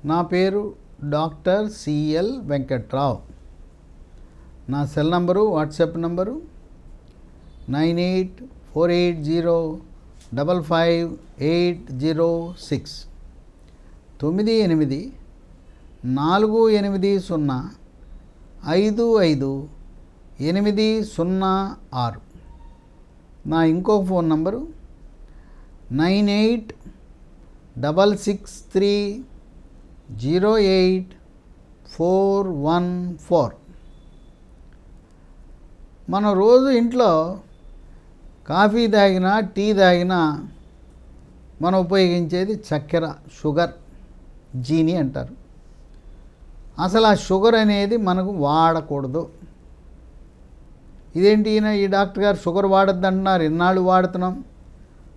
నా పేరు doctor CL Venkatrao. నా సెల్ నంబరు, వాట్సాప్ నంబరు 9848055806 9848055806. నా ఇంకో ఫోన్ నంబరు 9866308414. మనం రోజు ఇంట్లో కాఫీ తాగినా, టీ తాగినా మనం ఉపయోగించేది చక్కెర, షుగర్, జీని అంటారు. అసలు ఆ షుగర్ అనేది మనకు వాడకూడదు. ఇదేంటి ఈ డాక్టర్ గారు షుగర్ వాడద్దు అంటున్నారు, ఇన్నాళ్ళు వాడుతున్నాం,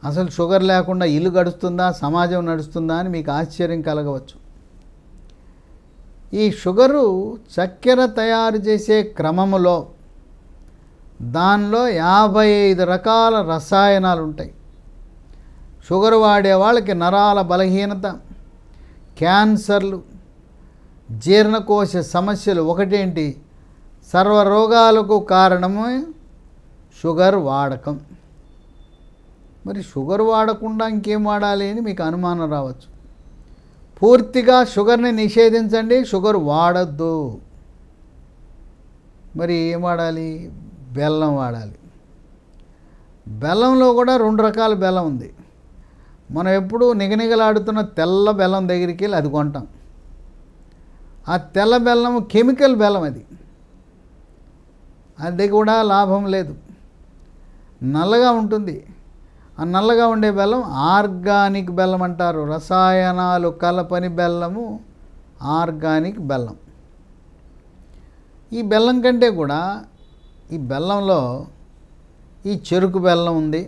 అసలు షుగర్ లేకుండా ఇల్లు గడుస్తుందా, సమాజం నడుస్తుందా అని మీకు ఆశ్చర్యం కలగవచ్చు. ఈ షుగరు చక్కెర తయారు చేసే క్రమములో దానిలో 55 రకాల రసాయనాలు ఉంటాయి. షుగర్ వాడే వాళ్ళకి నరాల బలహీనత, క్యాన్సర్లు, జీర్ణకోశ సమస్యలు ఒకటేంటి, సర్వరోగాలకు కారణము షుగర్ వాడకం. మరి షుగర్ వాడకుండా ఇంకేం వాడాలి అని మీకు అనుమానం రావచ్చు. పూర్తిగా షుగర్ని నిషేధించండి, షుగర్ వాడద్దు. మరి ఏం వాడాలి? బెల్లం వాడాలి. బెల్లంలో కూడా 2 రకాల బెల్లం ఉంది. మనం ఎప్పుడు నిగనిగలాడుతున్న తెల్ల బెల్లం దగ్గరికి వెళ్ళి అది కొంటాం. ఆ తెల్ల బెల్లం కెమికల్ బెల్లం, అది కూడా లాభం లేదు, నల్లగా ఉంటుంది. ఆ నల్లగా ఉండే బెల్లం ఆర్గానిక్ బెల్లం అంటారు. రసాయనాలు కలపని బెల్లము ఆర్గానిక్ బెల్లం. ఈ బెల్లం కంటే కూడా ఈ బెల్లంలో ఈ చెరుకు బెల్లం ఉంది.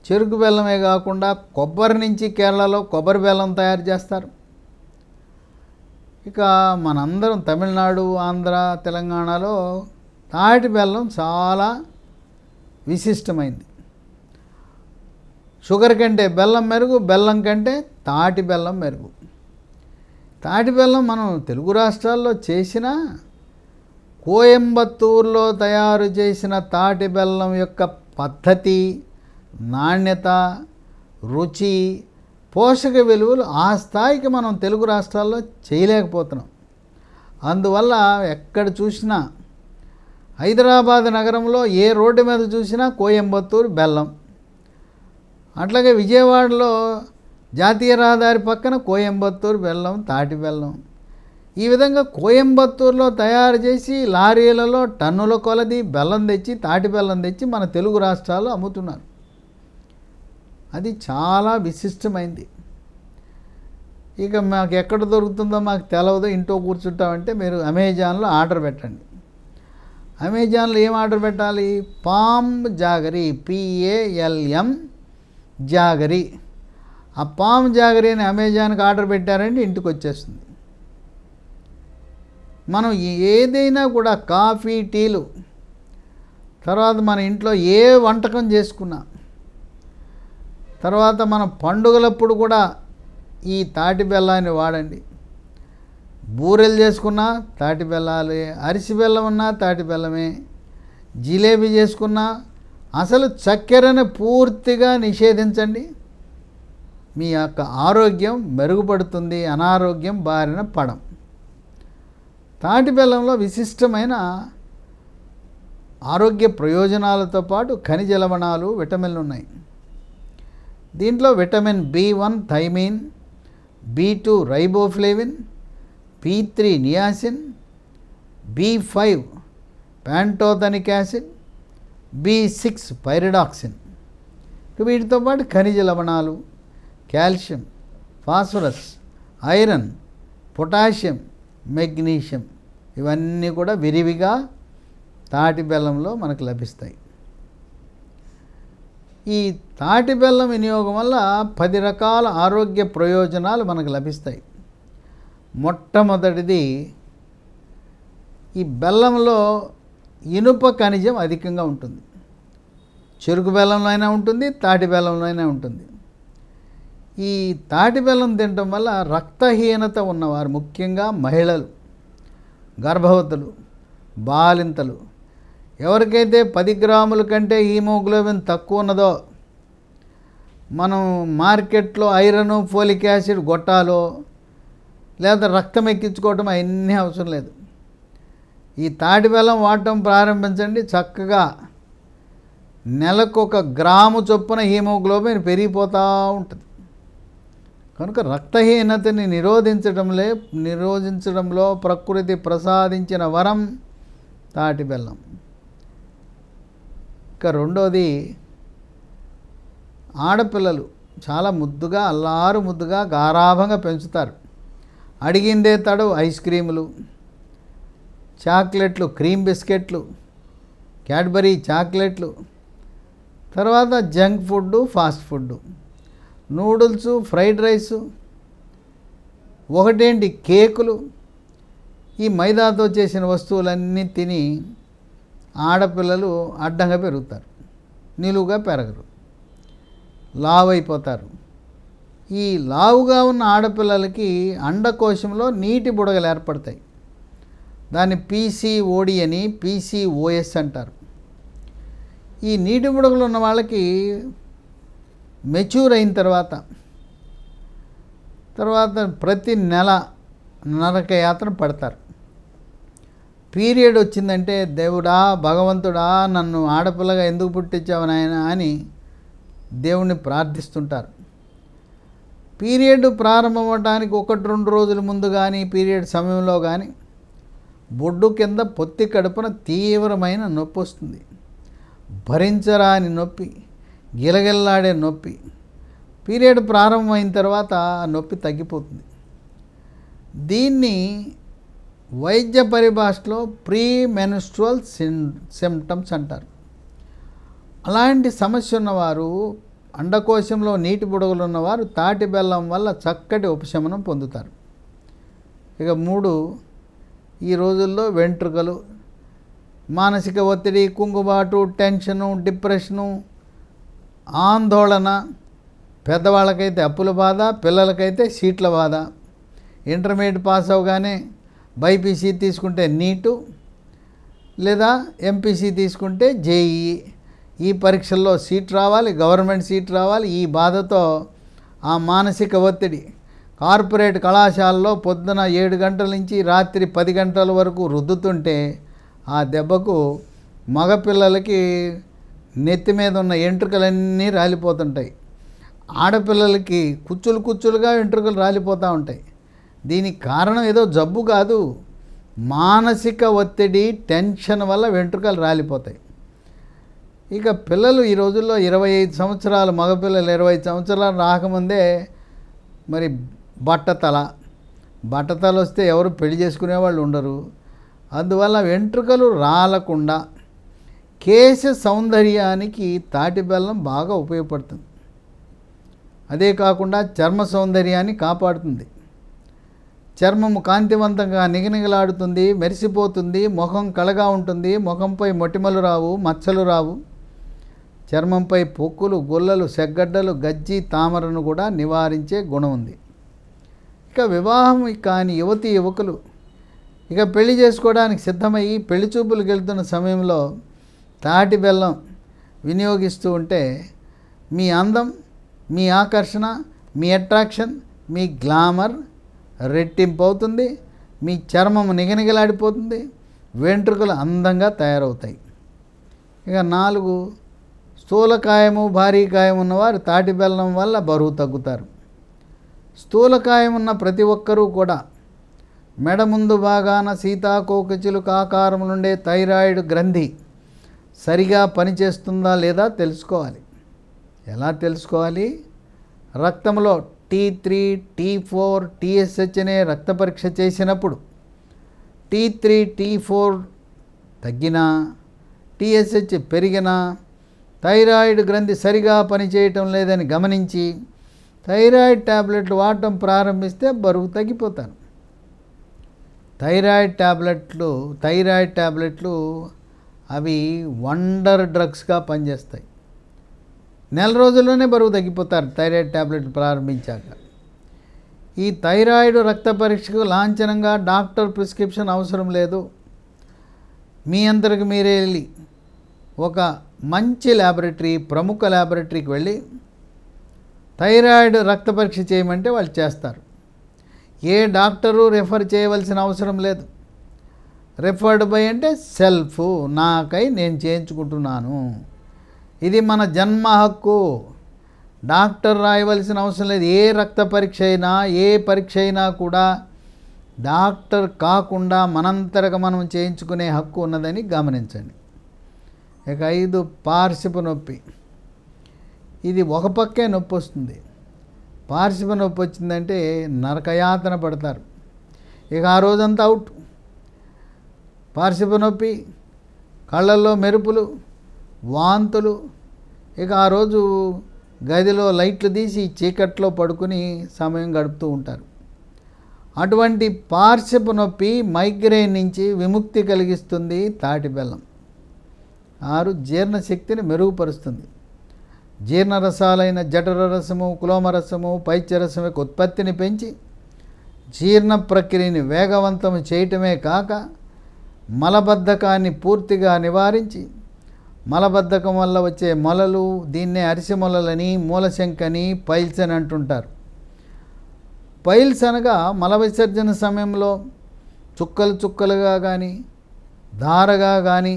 చెరుకు బెల్లమే కాకుండా కొబ్బరి నుంచి కేరళలో కొబ్బరి బెల్లం తయారు చేస్తారు. ఇక మనందరం తమిళనాడు, ఆంధ్ర, తెలంగాణలో తాటి బెల్లం చాలా విశిష్టమైంది. షుగర్ కంటే బెల్లం మెరుగు, బెల్లం కంటే తాటి బెల్లం మెరుగు. తాటి బెల్లం మనం తెలుగు రాష్ట్రాల్లో చేసిన కోయంబత్తూరులో తయారు చేసిన తాటి బెల్లం యొక్క పద్ధతి, నాణ్యత, రుచి, పోషక విలువలు ఆ స్థాయికి మనం తెలుగు రాష్ట్రాల్లో చేయలేకపోతున్నాం. అందువల్ల ఎక్కడ చూసినా, హైదరాబాద్ నగరంలో ఏ రోడ్డు మీద చూసినా కోయంబత్తూరు బెల్లం, అట్లాగే విజయవాడలో జాతీయ రహదారి పక్కన కోయంబత్తూరు బెల్లం, తాటి బెల్లం. ఈ విధంగా కోయంబత్తూరులో తయారు చేసి లారీలలో టన్నుల కొలది బెల్లం తెచ్చి, తాటి బెల్లం తెచ్చి మన తెలుగు రాష్ట్రాల్లో అమ్ముతున్నారు. అది చాలా విశిష్టమైంది. ఇక మాకు ఎక్కడ దొరుకుతుందో మాకు తెలవదు, ఇంట్లో కూర్చుంటామంటే మీరు అమెజాన్లో ఆర్డర్ పెట్టండి. అమెజాన్లో ఏం ఆర్డర్ పెట్టాలి? Palm jaggery, PALM jaggery. ఆ పామ్ జాగరీ అని అమెజాన్కి ఆర్డర్ పెట్టారంటే ఇంటికి వచ్చేస్తుంది. మనం ఏదైనా కూడా కాఫీ, టీలు, తర్వాత మన ఇంట్లో ఏ వంటకం చేసుకున్నా, తర్వాత మన పండుగలప్పుడు కూడా ఈ తాటి బెల్లాన్ని వాడండి. బూరెలు చేసుకున్నా తాటి బెల్లాలే, అరిసి బెల్లం ఉన్నా తాటి బెల్లమే, జిలేబీ చేసుకున్నా. అసలు చక్కెరను పూర్తిగా నిషేధించండి. మీ యొక్క ఆరోగ్యం మెరుగుపడుతుంది, అనారోగ్యం బారిన పడం. తాటి బెల్లంలో విశిష్టమైన ఆరోగ్య ప్రయోజనాలతో పాటు ఖనిజ లవణాలు, విటమిన్లు ఉన్నాయి. దీంట్లో vitamin B1 thiamine, B2 riboflavin, B3 niacin, B5 pantothenic acid, B6 pyridoxine. వీటితో పాటు ఖనిజ లవణాలు, calcium, phosphorus, iron, potassium, magnesium ఇవన్నీ కూడా విరివిగా తాటి బెల్లంలో మనకు లభిస్తాయి. ఈ తాటి బెల్లం వినియోగం వల్ల 10 రకాల ఆరోగ్య ప్రయోజనాలు మనకు లభిస్తాయి. మొట్టమొదటిది, ఈ బెల్లంలో ఇనుప ఖనిజం అధికంగా ఉంటుంది. చెరుకు బెల్లంలో అయినా ఉంటుంది, తాటి బెల్లంలో అయినా ఉంటుంది. ఈ ఈ తాటి బెల్లం తినటం వల్ల రక్తహీనత ఉన్నవారు, ముఖ్యంగా మహిళలు, గర్భవతులు, బాలింతలు, ఎవరికైతే 10 గ్రాముల కంటే హీమోగ్లోబిన్ తక్కువ ఉన్నదో, మనం మార్కెట్లో ఐరన్, ఫోలిక్ యాసిడ్ గొట్టాలో లేదా రక్తం ఎక్కించుకోవటం అవన్నీ అవసరం లేదు. ఈ తాటి బెల్లం వాడటం ప్రారంభించండి. చక్కగా నెలకు 1 గ్రాము చొప్పున హీమోగ్లోబిన్ పెరిగిపోతూ ఉంటుంది. కనుక రక్తహీనతని నిరోధించడంలో ప్రకృతి ప్రసాదించిన వరం తాటి బెల్లం. ఇక రెండోది, ఆడపిల్లలు చాలా ముద్దుగా, అల్లారు ముద్దుగా, గారాభంగా పెంచుతారు. అడిగిందే తడవు ఐస్ క్రీములు, చాక్లెట్లు, క్రీమ్ బిస్కెట్లు, క్యాడ్బరీ చాక్లెట్లు, తర్వాత junk food, fast food, noodles, fried rice, ఒకటేంటి కేకులు, ఈ మైదాతో చేసిన వస్తువులన్నీ తిని ఆడపిల్లలు అడ్డంగా పెరుగుతారు, నిలువుగా పెరగరు, లావైపోతారు. ఈ లావుగా ఉన్న ఆడపిల్లలకి అండకోశంలో నీటి బుడగలు ఏర్పడతాయి. దాన్ని పీసీఓడి అని, పీసీఓఎస్ అంటారు. ఈ నీటి బుడగలు ఉన్న వాళ్ళకి మెచ్యూర్ అయిన తర్వాత ప్రతి నెల నరక యాత్ర పడతారు. పీరియడ్ వచ్చిందంటే దేవుడా, భగవంతుడా, నన్ను ఆడపిల్లగా ఎందుకు పుట్టించావు నాయన అని దేవుణ్ణి ప్రార్థిస్తుంటారు. పీరియడ్ ప్రారంభమవడానికి 1-2 రోజుల ముందు కానీ, పీరియడ్ సమయంలో కానీ బొడ్డు కింద పొత్తి కడుపున తీవ్రమైన నొప్పి వస్తుంది. భరించరాని నొప్పి, గిలగిల్లాడే నొప్పి. పీరియడ్ ప్రారంభమైన తర్వాత ఆ నొప్పి తగ్గిపోతుంది. దీన్ని వైద్య పరిభాషలో ప్రీ మెన్స్ట్రువల్ సిమ్టమ్స్ అంటారు. అలాంటి సమస్య ఉన్నవారు, అండకోశంలో నీటి బుడగలు ఉన్నవారు తాటి బెల్లం వల్ల చక్కటి ఉపశమనం పొందుతారు. ఇక 3, ఈ రోజుల్లో వెంట్రుకలు, మానసిక ఒత్తిడి, కుంగుబాటు, టెన్షను, డిప్రెషను, ఆందోళన, పెద్దవాళ్ళకైతే అప్పుల బాధ, పిల్లలకైతే సీట్ల బాధ. ఇంటర్మీడియట్ పాస్ అవగానే బైపీసీ తీసుకుంటే నీటు, లేదా ఎంపీసీ తీసుకుంటే జేఈఈ, ఈ పరీక్షల్లో సీట్ రావాలి, గవర్నమెంట్ సీట్ రావాలి. ఈ బాధతో ఆ మానసిక ఒత్తిడి కార్పొరేట్ కళాశాలలో పొద్దున 7 గంటల నుంచి రాత్రి 10 గంటల వరకు రుద్దుతుంటే ఆ దెబ్బకు మగపిల్లలకి నెత్తి మీద ఉన్న ఎంట్రుకలన్నీ రాలిపోతుంటాయి. ఆడపిల్లలకి కుచ్చులుగా ఎంట్రుకలు రాలిపోతూ ఉంటాయి. దీనికి కారణం ఏదో జబ్బు కాదు, మానసిక ఒత్తిడి, టెన్షన్ వల్ల వెంట్రుకలు రాలిపోతాయి. ఇక పిల్లలు ఈ రోజుల్లో 25 సంవత్సరాలు, మగపిల్లలు 25 సంవత్సరాలు రాకముందే మరి బట్టతల వస్తే ఎవరు పెళ్లి చేసుకునే వాళ్ళు ఉండరు. అందువల్ల వెంట్రుకలు రాలకుండా కేశ సౌందర్యానికి తాటి బెల్లం బాగా ఉపయోగపడుతుంది. అదే కాకుండా చర్మ సౌందర్యాన్ని కాపాడుతుంది. చర్మము కాంతివంతంగా నిగనిగలాడుతుంది, మెరిసిపోతుంది, ముఖం కళగా ఉంటుంది, ముఖంపై మొటిమలు రావు, మచ్చలు రావు. చర్మంపై పొక్కులు, గుల్లలు, సెగ్గడ్డలు, గజ్జి, తామరను కూడా నివారించే గుణం ఉంది. ఇక వివాహం కాని యువకులు ఇక పెళ్లి చేసుకోవడానికి సిద్ధమయ్యి పెళ్లి చూపులకు వెళ్తున్న సమయంలో తాటి బెల్లం వినియోగిస్తూ ఉంటే మీ అందం, మీ ఆకర్షణ, మీ అట్రాక్షన్, మీ గ్లామర్ రెట్టింపు అవుతుంది. మీ చర్మము నిగనిగలాడిపోతుంది, వెంట్రుకలు అందంగా తయారవుతాయి. ఇక 4, స్థూలకాయము, భారీకాయం ఉన్నవారు తాటి బెల్లం వల్ల బరువు తగ్గుతారు. స్థూలకాయం ఉన్న ప్రతి ఒక్కరూ కూడా మెడ ముందు భాగాన సీతాకోకచిలుక ఆకారములుండే థైరాయిడ్ గ్రంథి సరిగా పనిచేస్తుందా లేదా తెలుసుకోవాలి. ఎలా తెలుసుకోవాలి? రక్తంలో T3, T4, TSH అనే రక్త పరీక్ష చేసినప్పుడు T3, T4 తగ్గినా, TSH పెరిగినా థైరాయిడ్ గ్రంథి సరిగా పనిచేయటం లేదని గమనించి థైరాయిడ్ ట్యాబ్లెట్లు వాడటం ప్రారంభిస్తే బరువు తగ్గిపోతారు. థైరాయిడ్ ట్యాబ్లెట్లు అవి వండర్ డ్రగ్స్గా పనిచేస్తాయి. నెల రోజుల్లోనే బరువు తగ్గిపోతారు థైరాయిడ్ ట్యాబ్లెట్ ప్రారంభించాక. ఈ థైరాయిడ్ రక్త పరీక్షకు లాంఛనంగా డాక్టర్ ప్రిస్క్రిప్షన్ అవసరం లేదు. మీ అంతరకు మీరే వెళ్ళి ఒక మంచి ల్యాబొరేటరీ, ప్రముఖ ల్యాబొరేటరీకి వెళ్ళి థైరాయిడ్ రక్త పరీక్ష చేయమంటే వాళ్ళు చేస్తారు. ఏ డాక్టరు రెఫర్ చేయవలసిన అవసరం లేదు. రెఫర్డ్ బై అంటే సెల్ఫ్, నాకై నేను చేయించుకుంటున్నాను. ఇది మన జన్మ హక్కు. డాక్టర్ రాయవలసిన అవసరం లేదు. ఏ రక్త పరీక్ష అయినా, ఏ పరీక్ష అయినా కూడా డాక్టర్ కాకుండా మనంతరగా మనం చేయించుకునే హక్కు ఉన్నదని గమనించండి. ఇక 5 పార్శ్వపు నొప్పి. ఇది ఒక పక్కే నొప్పి వస్తుంది. పార్శ్వపు నొప్పి వచ్చిందంటే నరకయాతన పడతారు. ఇక ఆ రోజంతా అవుట్. పార్శ్వపు నొప్పి, కళ్ళల్లో మెరుపులు, వాంతులు. ఇక ఆ రోజు గదిలో లైట్లు తీసి చీకట్లో పడుకుని సమయం గడుపుతూ ఉంటారు. అటువంటి పార్శ్వపు నొప్పి, మైగ్రేన్ నుంచి విముక్తి కలిగిస్తుంది తాటి బెల్లం. 6 జీర్ణశక్తిని మెరుగుపరుస్తుంది. జీర్ణరసాలైన జఠర రసము, కులోమరసము, పైత్యరసం యొక్క ఉత్పత్తిని పెంచి జీర్ణ ప్రక్రియని వేగవంతం చేయటమే కాక మలబద్ధకాన్ని పూర్తిగా నివారించి, మలబద్ధకం వల్ల వచ్చే మొలలు, దీన్నే అరిసె మొలలని, మూలశంకని, పైల్స్ అని అంటుంటారు. పైల్స్ అనగా మల విసర్జన సమయంలో చుక్కలు చుక్కలుగా కానీ, ధారగా కానీ,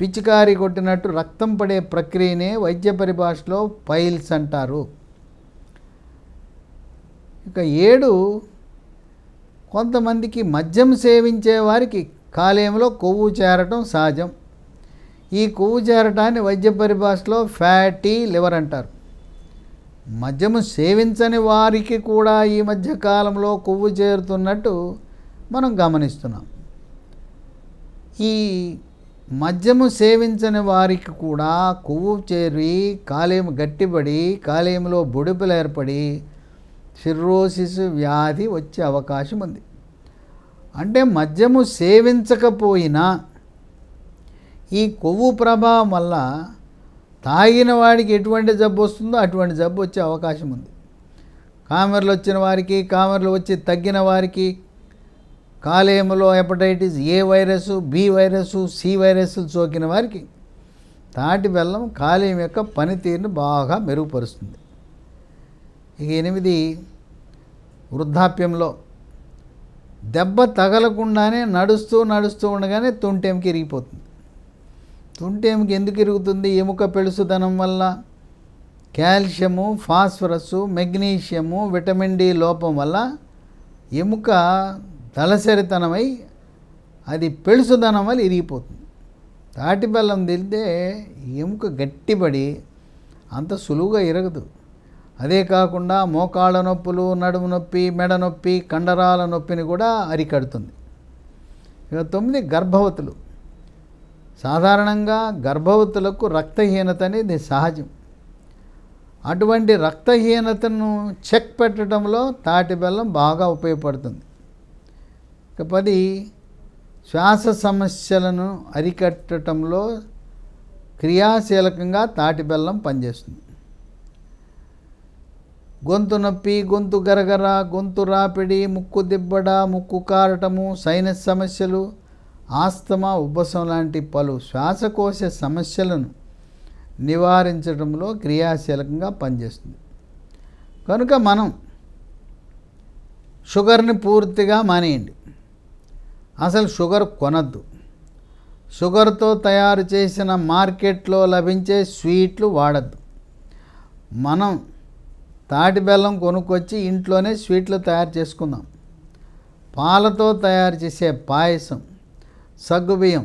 పిచికారి కొట్టినట్టు రక్తం పడే ప్రక్రియనే వైద్య పరిభాషలో పైల్స్ అంటారు. ఇక 7, కొంతమందికి మద్యం సేవించే వారికి కాలేయంలో కొవ్వు చేరటం సహజం. ఈ కొవ్వు చేరటాన్ని వైద్య పరిభాషలో ఫ్యాటీ లివర్ అంటారు. మద్యము సేవించని వారికి కూడా ఈ మధ్య కాలంలో కొవ్వు చేరుతున్నట్టు మనం గమనిస్తున్నాం. ఈ మద్యము సేవించని వారికి కూడా కొవ్వు చేరి కాలేయం గట్టిపడి, కాలేయంలో బొడిపులు ఏర్పడి సిర్రోసిస్ వ్యాధి వచ్చే అవకాశం ఉంది. అంటే మద్యము సేవించకపోయినా ఈ కొవ్వు ప్రభావం వల్ల తాగిన వాడికి ఎటువంటి జబ్బు వస్తుందో అటువంటి జబ్బు వచ్చే అవకాశం ఉంది. కామెర్లు వచ్చిన వారికి, కామెర్లు వచ్చి తగ్గిన వారికి, కాలేయంలో hepatitis A virus, B virus, C virus సోకిన వారికి తాటి బెల్లం కాలేయం యొక్క పనితీరును బాగా మెరుగుపరుస్తుంది. ఇక 8, వృద్ధాప్యంలో దెబ్బ తగలకుండానే నడుస్తూ ఉండగానే తుంటెముక ఇరిగిపోతుంది. తుంటెముక ఎందుకు ఇరుగుతుంది? ఎముక పెళుసుదనం వల్ల calcium, phosphorus, magnesium, vitamin D లోపం వల్ల ఎముక దళసరితనమై అది పెళుసుదనం వల్ల ఇరిగిపోతుంది. తాటి బెల్లం తింటే ఎముక గట్టిపడి అంత సులువుగా ఇరగదు. అదే కాకుండా మోకాళ్ళ నొప్పులు, నడుము నొప్పి, మెడ నొప్పి, కండరాల నొప్పిని కూడా అరికడుతుంది. ఇక 9, గర్భవతులు. సాధారణంగా గర్భవతులకు రక్తహీనత అనేది సహజం. అటువంటి రక్తహీనతను చెక్ పెట్టడంలో తాటి బెల్లం బాగా ఉపయోగపడుతుంది. ఇక 10, శ్వాస సమస్యలను అరికట్టడంలో క్రియాశీలకంగా తాటి బెల్లం పనిచేస్తుంది. గొంతు నొప్పి, గొంతు గరగర, గొంతు రాపిడి, ముక్కు దిబ్బడ, ముక్కు కారటము, సైనస్ సమస్యలు, ఆస్తమా, ఉబ్బసం లాంటి పలు శ్వాసకోశ సమస్యలను నివారించడంలో క్రియాశీలకంగా పనిచేస్తుంది. కనుక మనం షుగర్ని పూర్తిగా మానేయండి. అసలు షుగర్ కొనద్దు. షుగర్తో తయారు చేసిన మార్కెట్లో లభించే స్వీట్లు వాడద్దు. మనం తాటి బెల్లం కొనుక్కొచ్చి ఇంట్లోనే స్వీట్లు తయారు చేసుకుందాం. పాలతో తయారు చేసే పాయసం, సగ్గుబియ్యం,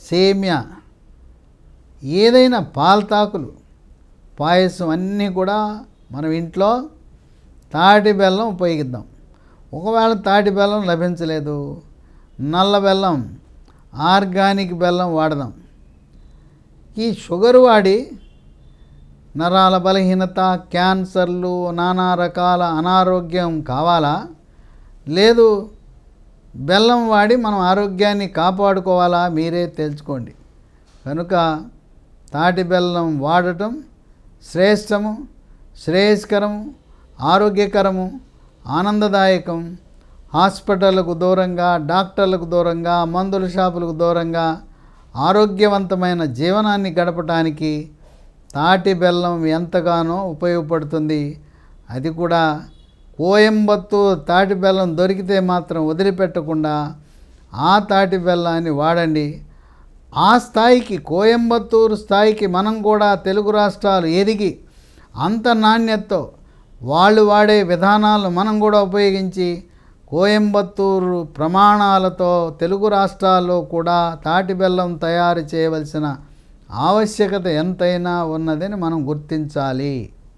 సేమ్యా, ఏదైనా పాలతాకులు, పాయసం అన్నీ కూడా మనం ఇంట్లో తాటి బెల్లం ఉపయోగిద్దాం. ఒకవేళ తాటి బెల్లం లభించలేదు, నల్ల బెల్లం, ఆర్గానిక్ బెల్లం వాడదాం. ఈ షుగర్ వాడి నరాల బలహీనత, క్యాన్సర్లు, నానా రకాల అనారోగ్యం కావాలా? లేదు, బెల్లం వాడి మనం ఆరోగ్యాన్ని కాపాడుకోవాలా? మీరే తెలుసుకోండి. కనుక తాటి బెల్లం వాడటం శ్రేష్టము, శ్రేయస్కరము, ఆరోగ్యకరము, ఆనందదాయకం, హాస్పిటళ్లకు దూరంగా, డాక్టర్లకు దూరంగా, మందుల షాపులకు దూరంగా ఆరోగ్యవంతమైన జీవనాన్ని గడపటానికి తాటి బెల్లం ఎంతగానో ఉపయోగపడుతుంది. అది కూడా కోయంబత్తూరు తాటి బెల్లం దొరికితే మాత్రం వదిలిపెట్టకుండా ఆ తాటి బెల్లాన్ని వాడండి. ఆ స్థాయికి, కోయంబత్తూరు స్థాయికి మనం కూడా తెలుగు రాష్ట్రాలు ఎదిగి అంత నాణ్యతతో వాళ్ళు వాడే విధానాలను మనం కూడా ఉపయోగించి కోయంబత్తూరు ప్రమాణాలతో తెలుగు రాష్ట్రాల్లో కూడా తాటి బెల్లం తయారు చేయవలసిన ఆవశ్యకత ఎంతైనా ఉన్నదని మనం గుర్తించాలి.